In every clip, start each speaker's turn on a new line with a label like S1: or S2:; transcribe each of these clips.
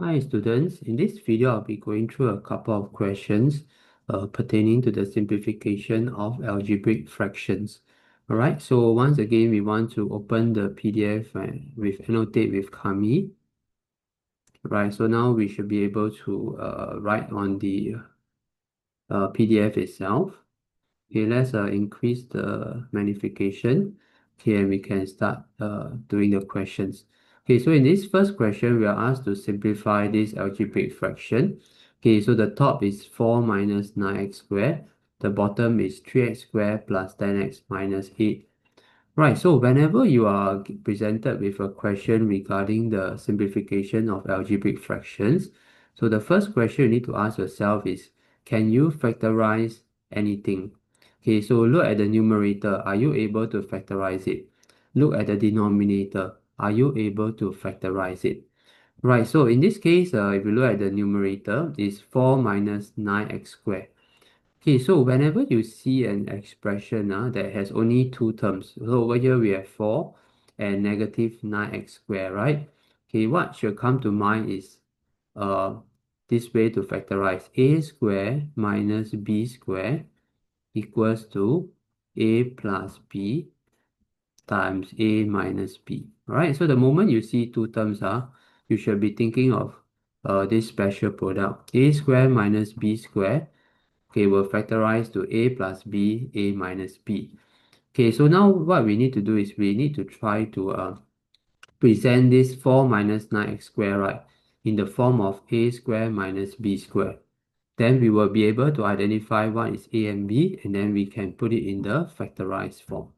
S1: Hi students, in this video I'll be going through a couple of questions pertaining to the simplification of algebraic fractions. Alright, so once again we want to open the PDF with annotate with 𝐒𝐢𝐦𝐻. Right, so now we should be able to write on the PDF itself. Okay, let's increase the magnification. Okay, and we can start doing the questions. Okay, so in this first question, we are asked to simplify this algebraic fraction. Okay, so the top is 4 minus 9x squared. The bottom is 3x squared plus 10x minus 8. Right, so whenever you are presented with a question regarding the simplification of algebraic fractions, so the first question you need to ask yourself is, can you factorize anything? Okay, so look at the numerator. Are you able to factorize it? Look at the denominator. Are you able to factorize it? Right, so in this case, if you look at the numerator, it's 4 minus 9x squared. Okay, so whenever you see an expression that has only two terms, so over here we have 4 and negative 9x squared, right? Okay, what should come to mind is uh, this way to factorize a squared minus b squared equals to a plus b times a minus b. Alright, so the moment you see two terms, you should be thinking of this special product. A squared minus b squared, okay, will factorize to a plus b, a minus b. Okay, so now what we need to do is we need to try to present this 4 minus 9x squared, right, in the form of a squared minus b squared. Then we will be able to identify what is a and b, and then we can put it in the factorized form.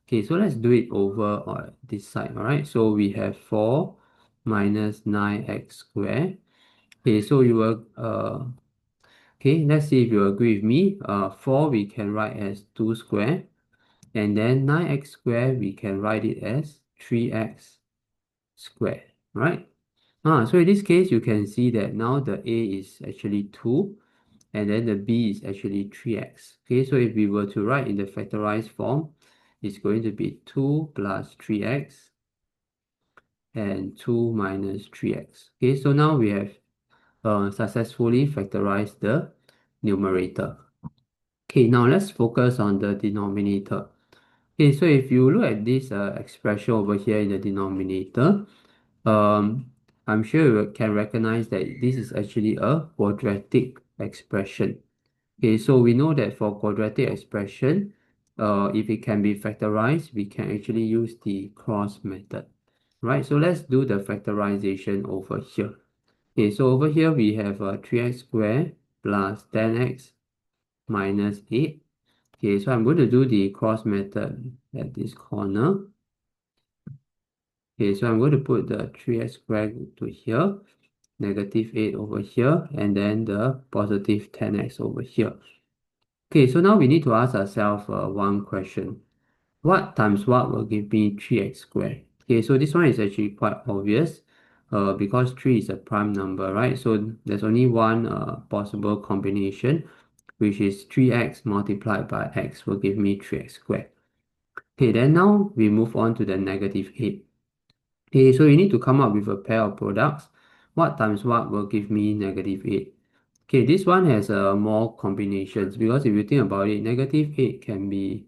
S1: Okay, so let's do it over on this side, alright? So we have 4 minus 9x squared. Okay, so you will, okay, let's see if you agree with me. 4 we can write as 2 squared, and then 9x squared we can write it as 3x squared, right? So in this case, you can see that now the a is actually 2, and then the b is actually 3x. Okay, so if we were to write in the factorized form, it's going to be 2 plus 3x and 2 minus 3x. Okay, so now we have successfully factorized the numerator. Okay, now let's focus on the denominator. Okay, so if you look at this expression over here in the denominator, I'm sure you can recognize that this is actually a quadratic expression. Okay, so we know that for quadratic expression, if it can be factorized, we can actually use the cross method. Right, so let's do the factorization over here. Okay, so over here we have 3x squared plus 10x minus 8. Okay, so I'm going to do the cross method at this corner. Okay, so I'm going to put the 3x squared to here, negative 8 over here, and then the positive 10x over here. Okay, so now we need to ask ourselves one question. What times what will give me 3x squared? Okay, so this one is actually quite obvious because 3 is a prime number, right? So there's only one possible combination, which is 3x multiplied by x will give me 3x squared. Okay, then now we move on to the negative 8. Okay, so you need to come up with a pair of products. What times what will give me negative 8? Okay, this one has more combinations because if you think about it, negative 8 can be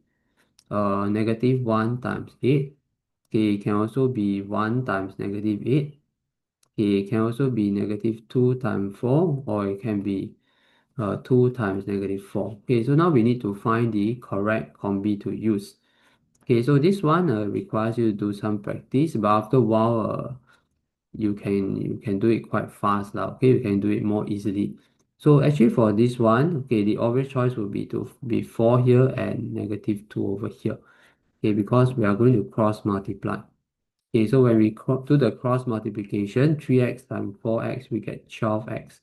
S1: negative 1 times 8. Okay, it can also be 1 times negative 8. Okay, it can also be negative 2 times 4, or it can be 2 times negative 4. Okay, so now we need to find the correct combi to use. Okay, so this one requires you to do some practice, but after a while, you can do it quite fast now. Okay, you can do it more easily. So actually for this one, okay, the obvious choice would be to be 4 here and negative 2 over here. Okay, because we are going to cross multiply. Okay, so when we do the cross multiplication, 3x times 4x, we get 12x.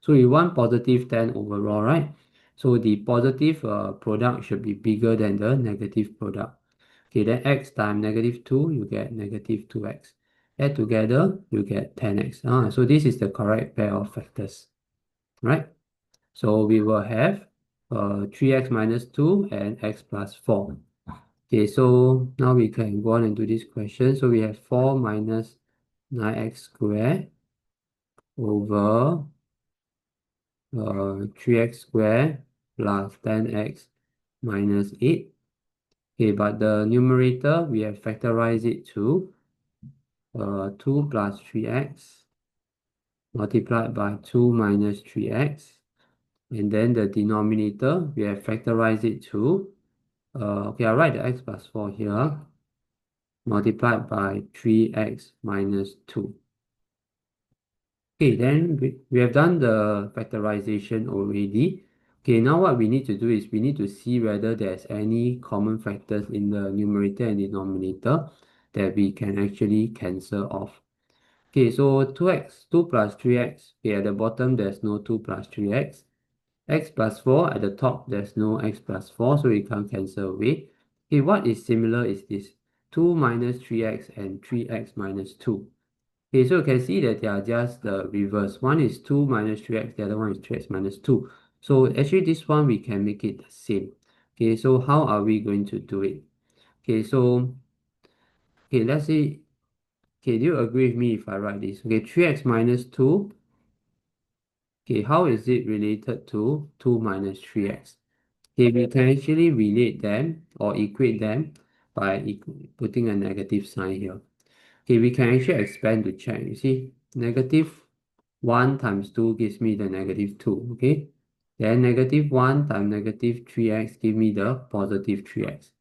S1: So we want positive 10 overall, right? So the positive product should be bigger than the negative product. Okay, then x times negative 2, you get negative 2x. Add together, you get 10x. So this is the correct pair of factors, right? So we will have 3x minus 2 and x plus 4. Okay, so now we can go on and do this question. So we have 4 minus 9x squared over 3x squared plus 10x minus 8. Okay, but the numerator, we have factorized it to 2 plus 3x multiplied by 2 minus 3x. And then the denominator, we have factorized it to, okay, I'll write the x plus 4 here, multiplied by 3x minus 2. Okay, then we have done the factorization already. Okay, now what we need to do is we need to see whether there's any common factors in the numerator and denominator that we can actually cancel off. Okay, so 2 plus 3x, okay, at the bottom there's no 2 plus 3x. X plus 4, at the top there's no x plus 4, so we can't cancel away. Okay, what is similar is this 2 minus 3x and 3x minus 2. Okay, so you can see that they are just the reverse. One is 2 minus 3x, the other one is 3x minus 2. So actually this one we can make it the same. Okay, so how are we going to do it? Okay, so okay, let's say, okay, do you agree with me if I write this? Okay, 3x minus 2. Okay, how is it related to 2 minus 3x? Okay, we can actually relate them or equate them by putting a negative sign here. Okay, we can actually expand to check. You see, negative 1 times 2 gives me the negative 2, okay? Then negative 1 times negative 3x give me the positive 3x.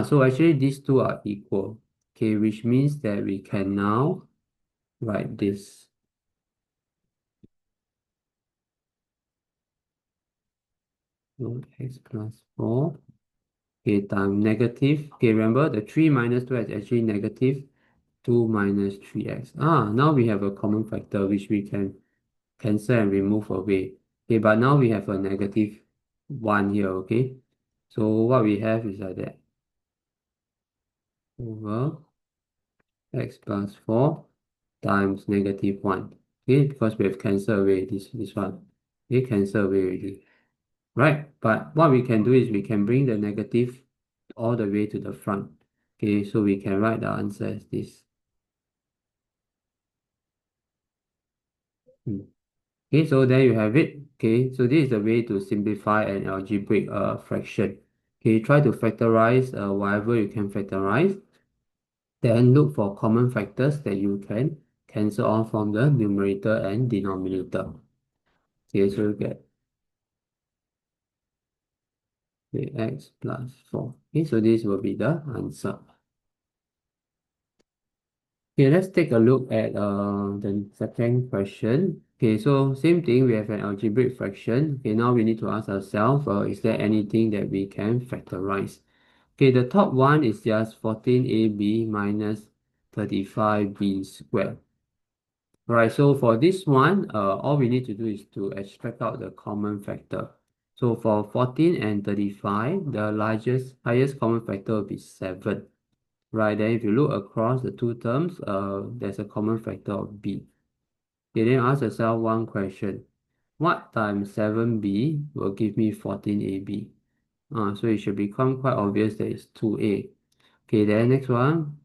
S1: So actually these two are equal, okay, which means that we can now write this. So x plus 4, okay, times negative, okay, remember the 3 minus 2 is actually negative 2 minus 3x. Now we have a common factor which we can cancel and remove away. Okay, but now we have a negative 1 here, okay? So what we have is like that. Over x plus 4 times negative 1. Okay, because we have cancelled away this one. Okay, cancel away already. Right, but what we can do is we can bring the negative all the way to the front. Okay, so we can write the answer as this. Okay, so there you have it. Okay, so this is the way to simplify an algebraic fraction. Okay, try to factorize whatever you can factorize. Then look for common factors that you can cancel off from the numerator and denominator. Okay, so you get okay, x plus 4. Okay, so this will be the answer. Okay, let's take a look at the second question. Okay, so same thing, we have an algebraic fraction. Okay, now we need to ask ourselves, is there anything that we can factorize? Okay, the top one is just 14ab minus 35b squared. Alright, so for this one, all we need to do is to extract out the common factor. So for 14 and 35, the highest common factor will be 7. Right, then if you look across the two terms, there's a common factor of b. Okay, then ask yourself one question. What times 7b will give me 14ab? So it should become quite obvious that it's 2a. Okay, then next one.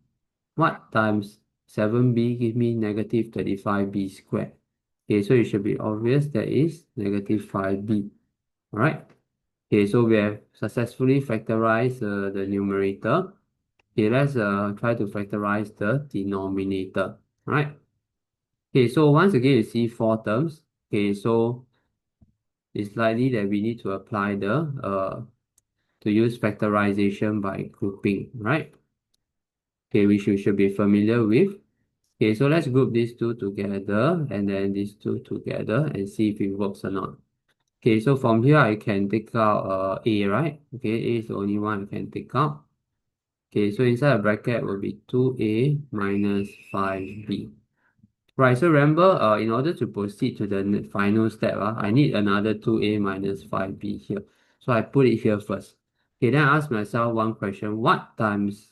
S1: What times 7b give me negative 35b squared? Okay, so it should be obvious that is negative 5b. Alright. Okay, so we have successfully factorized the numerator. Okay, let's try to factorize the denominator. Alright. Okay, so once again you see four terms. Okay, so it's likely that we need to apply to use factorization by grouping, right? Okay, which you should be familiar with. Okay, so let's group these two together and then these two together and see if it works or not. Okay, so from here I can take out A, right? Okay, A is the only one I can take out. Okay, so inside a bracket will be 2A minus 5B. Right, so remember, in order to proceed to the final step, I need another 2A minus 5B here. So I put it here first. Okay, then I ask myself one question. What times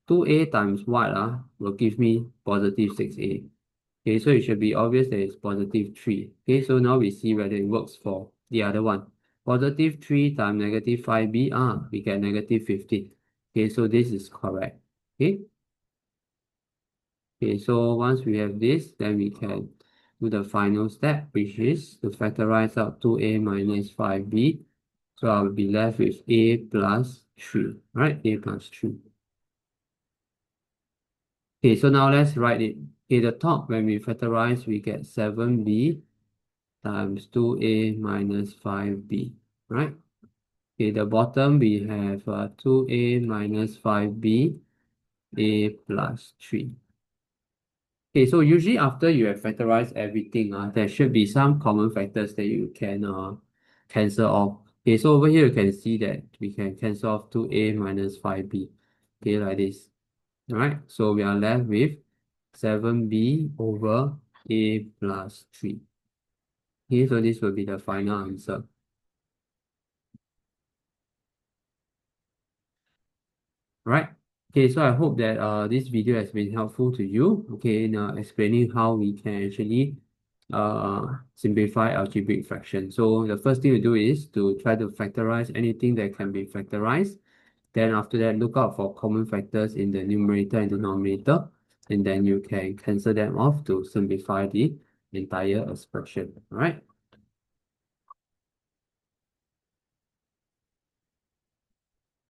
S1: 2A times what will give me positive 6A? Okay, so it should be obvious that it's positive 3. Okay, so now we see whether it works for the other one. Positive 3 times negative 5b, we get negative 15. Okay, so this is correct. Okay, so once we have this, then we can do the final step, which is to factorize out 2a minus 5b. So I'll be left with a plus 3, right? A plus 3. Okay, so now let's write it. Okay, the top, when we factorize, we get 7b times 2a minus 5b, right? Okay, the bottom, we have 2a minus 5b, a plus 3. Okay, so usually after you have factorized everything, there should be some common factors that you can cancel off. Okay, so over here you can see that we can cancel off 2a minus 5b. Okay, like this. Alright, so we are left with 7b over a plus 3. Okay, so this will be the final answer. Right. Okay, so I hope that this video has been helpful to you. Okay, in explaining how we can actually simplify algebraic fraction. So the first thing to do is to try to factorize anything that can be factorized. Then after that, look out for common factors in the numerator and denominator, and then you can cancel them off to simplify the entire expression. All right.